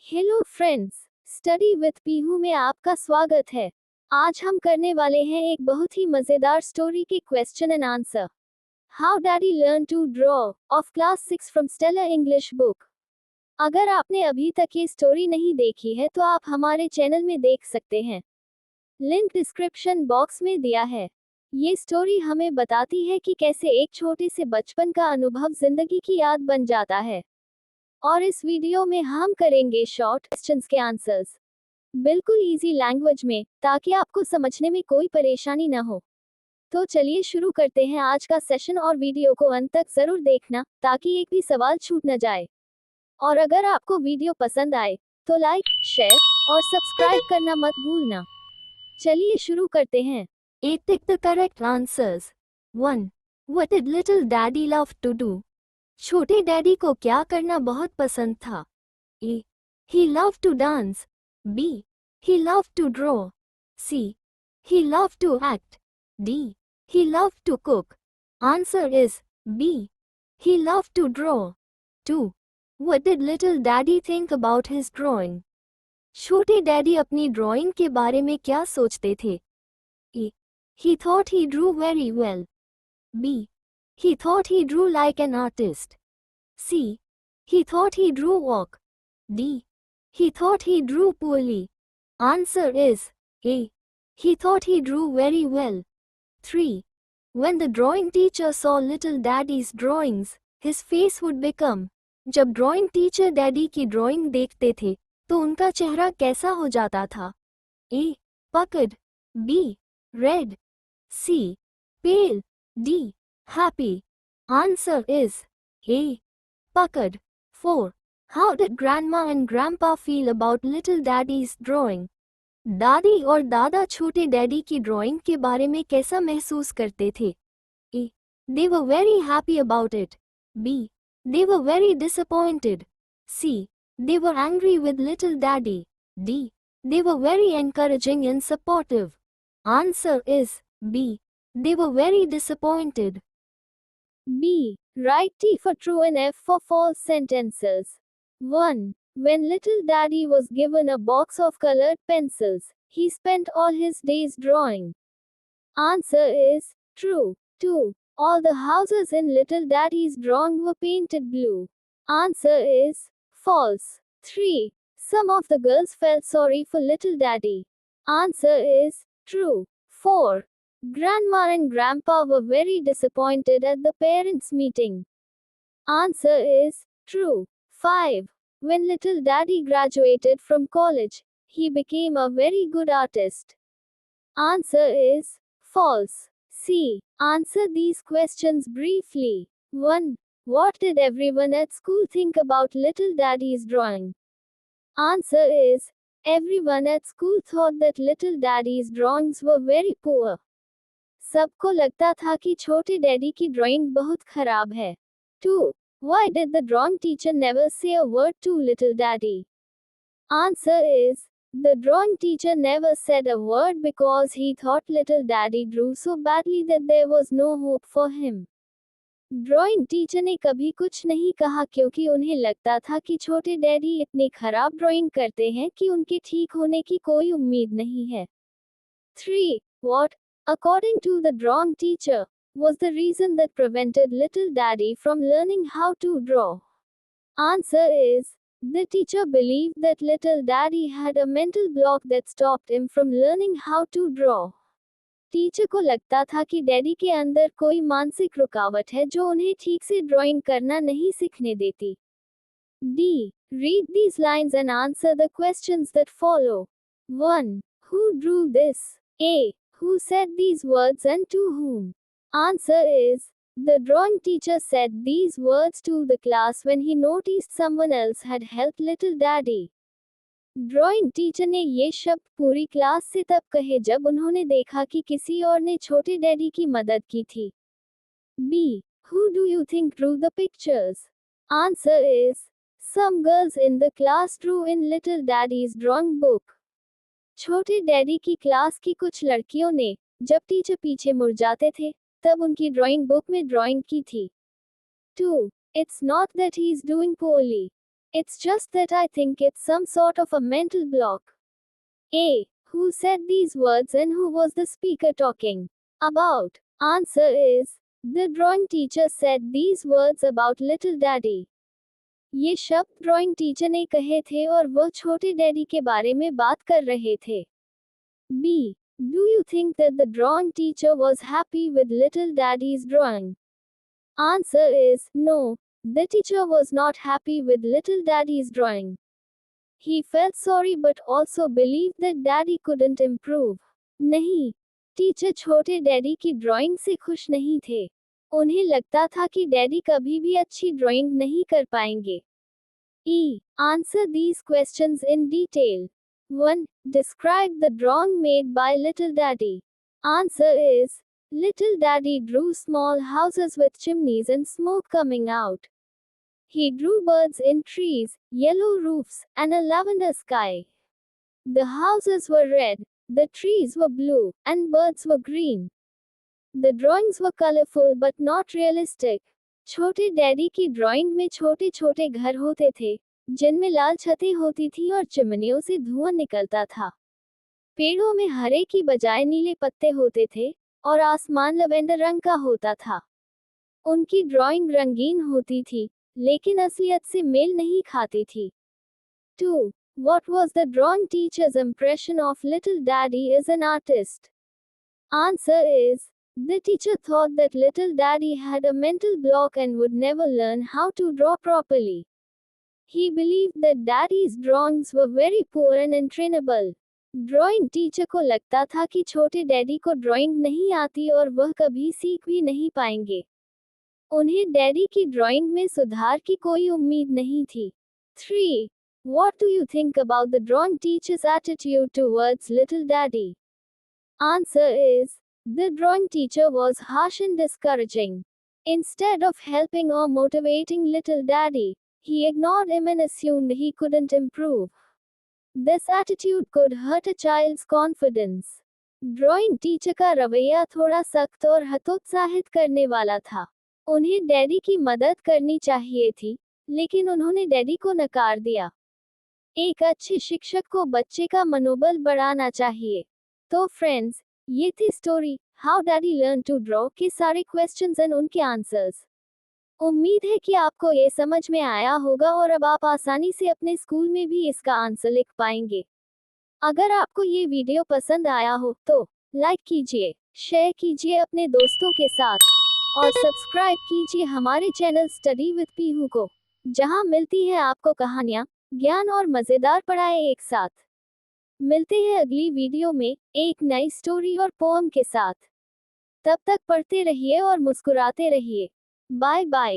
Hello friends, study with Pihu में आपका स्वागत है। आज हम करने वाले हैं एक बहुत ही मजेदार स्टोरी के question and answer. How daddy learn to draw of class 6 from Stellar English book. अगर आपने अभी तक ये स्टोरी नहीं देखी है तो आप हमारे चैनल में देख सकते हैं, लिंक डिस्क्रिप्शन बॉक्स में दिया है। ये स्टोरी हमें बताती है कि कैसे एक छोटे से बचपन का अनुभव जिंदगी की याद बन जाता है। और इस वीडियो में हम करेंगे शॉर्ट क्वेश्चंस के आंसर्स, बिल्कुल इजी लैंग्वेज में, ताकि आपको समझने में कोई परेशानी न हो। तो चलिए शुरू करते हैं आज का सेशन और वीडियो को अंत तक जरूर देखना ताकि एक भी सवाल छूट न जाए। और अगर आपको वीडियो पसंद आए तो लाइक, शेयर और सब्सक्राइब करना मत भूलना। चलिए शुरू करते हैं। Pick the correct answers. 1. What did little daddy love to do? छोटे डैडी को क्या करना बहुत पसंद था? A. He loved to dance. B. He loved to draw. C. He loved to act. D. He loved to cook. Answer is B. He loved to draw. 2. What did little daddy think about his drawing? छोटे daddy अपनी drawing के बारे में क्या सोचते थे? A. He thought he drew very well. B. He thought he drew like an artist. C. He thought he drew walk. D. He thought he drew poorly. Answer is A. He thought he drew very well. 3. When the drawing teacher saw little daddy's drawings, his face would become. जब drawing teacher daddy की drawing देखते थे तो उनका चेहरा कैसा हो जाता था? A. Puckered. B. Red. C. Pale. D. Happy. Answer is A. Puckered. 4. How did grandma and grandpa feel about little daddy's drawing? दादी और दादा छोटे डैडी की ड्राइंग के बारे में कैसा महसूस करते थे? A. They were very happy about it. B. They were very disappointed. C. They were angry with little daddy. D. They were very encouraging and supportive. Answer is B. They were very disappointed. B. Write T for true and F for false sentences. 1. When little daddy was given a box of colored pencils, he spent all his days drawing. Answer is true. 2. All the houses in little daddy's drawing were painted blue. Answer is false. 3. Some of the girls felt sorry for little daddy. Answer is true. 4. Grandma and grandpa were very disappointed at the parents' meeting. Answer is true. 5. When little daddy graduated from college, he became a very good artist. Answer is false. C. Answer these questions briefly. 1. What did everyone at school think about little daddy's drawing? Answer is everyone at school thought that little daddy's drawings were very poor. सबको लगता था कि छोटे daddy की drawing बहुत खराब है। 2. Why did the drawing teacher never say a word to little daddy? Answer is the drawing teacher never said a word because he thought little daddy drew so badly that there was no hope for him. Drawing teacher ने कभी कुछ नहीं कहा क्योंकि उन्हें लगता था कि छोटे डैडी इतनी खराब ड्राइंग करते हैं कि उनके ठीक होने की कोई उम्मीद नहीं है। 3. What, according to the drawing teacher, was the reason that prevented little daddy from learning how to draw? Answer is the teacher believed that little daddy had a mental block that stopped him from learning how to draw. Teacher को लगता था कि daddy के अंदर कोई मानसिक रुकावट है जो उन्हें ठीक से ड्राइंग करना नहीं सीखने देती। D. Read these lines and answer the questions that follow. 1. Who drew this? A. Who said these words and to whom? Answer is the drawing teacher said these words to the class when he noticed someone else had helped little daddy. Drawing teacher ने ये शब्द पूरी class से तब कहे जब उन्होंने देखा कि किसी और ने छोटे डैडी की मदद की थी। B. Who do you think drew the pictures? Answer is some girls in the class drew in little daddy's drawing book. छोटे डैडी की क्लास की कुछ लड़कियों ने, जब टीचर पीछे मुड़ जाते थे, तब उनकी ड्राइंग बुक में ड्राइंग की थी। 2. It's not that he's doing poorly. It's just that I think it's some sort of a mental block. A. Who said these words and who was the speaker talking about? Answer is, the drawing teacher said these words about little daddy. ये शब्द drawing teacher ने कहे थे और वह छोटे daddy के बारे में बात कर रहे थे. B. Do you think that the drawing teacher was happy with little daddy's drawing? Answer is, no. The teacher was not happy with little daddy's drawing. He felt sorry but also believed that daddy couldn't improve. नहीं, teacher छोटे daddy की drawing से खुश नहीं थे. उन्हें लगता था कि डैडी कभी भी अच्छी ड्राइंग नहीं कर पाएंगे. E. Answer these questions in detail. 1. Describe the drawing made by Little Daddy. Answer is, Little Daddy drew small houses with chimneys and smoke coming out. He drew birds in trees, yellow roofs, and a lavender sky. The houses were red, the trees were blue, and birds were green. The drawings were colorful but not realistic. छोटे daddy की drawing में छोटे छोटे घर होते थे, जिनमें लाल छतें होती थी और चिमनियों से धुआं निकलता था. पेड़ों में हरे की बजाय नीले पत्ते होते थे, और आसमान लवेंडर रंग का होता था. उनकी ड्राइंग रंगीन होती थी, लेकिन असलियत से मेल नहीं खाती थी. 2. What was the drawing teacher's impression of Little Daddy as an artist? Answer is, the teacher thought that Little Daddy had a mental block and would never learn how to draw properly. He believed that Daddy's drawings were very poor and untrainable. Drawing teacher को लगता था कि छोटे daddy को drawing नहीं आती और वह कभी सीख भी नहीं पाएंगे. उन्हें डैडी की ड्राइंग में सुधार की कोई उम्मीद नहीं थी. 3. What do you think about the drawing teacher's attitude towards Little Daddy? Answer is, the drawing teacher was harsh and discouraging. Instead of helping or motivating Little Daddy, he ignored him and assumed he couldn't improve. This attitude could hurt a child's confidence. Drawing teacher का रवैया थोड़ा सख्त और हतोत्साहित करने वाला था. उन्हें डैडी की मदद करनी चाहिए थी, लेकिन उन्होंने डैडी को नकार दिया. एक अच्छे शिक्षक को बच्चे का मनोबल बढ़ाना चाहिए. तो फ्रेंड्स, ये थी story how daddy learn to draw के सारे क्वेश्चंस एंड उनके आंसर्स. उम्मीद है कि आपको ये समझ में आया होगा और अब आप आसानी से अपने स्कूल में भी इसका आंसर लिख पाएंगे. अगर आपको ये वीडियो पसंद आया हो तो लाइक कीजिए, शेयर कीजिए अपने दोस्तों के साथ और सब्सक्राइब कीजिए हमारे चैनल स्टडी विद पीहू को, जहां मिलती है आपको कहानियां, ज्ञान और मजेदार पढ़ाई एक साथ. मिलते हैं अगली वीडियो में एक नई स्टोरी और पोएम के साथ. तब तक पढ़ते रहिए और मुस्कुराते रहिए. Bye bye.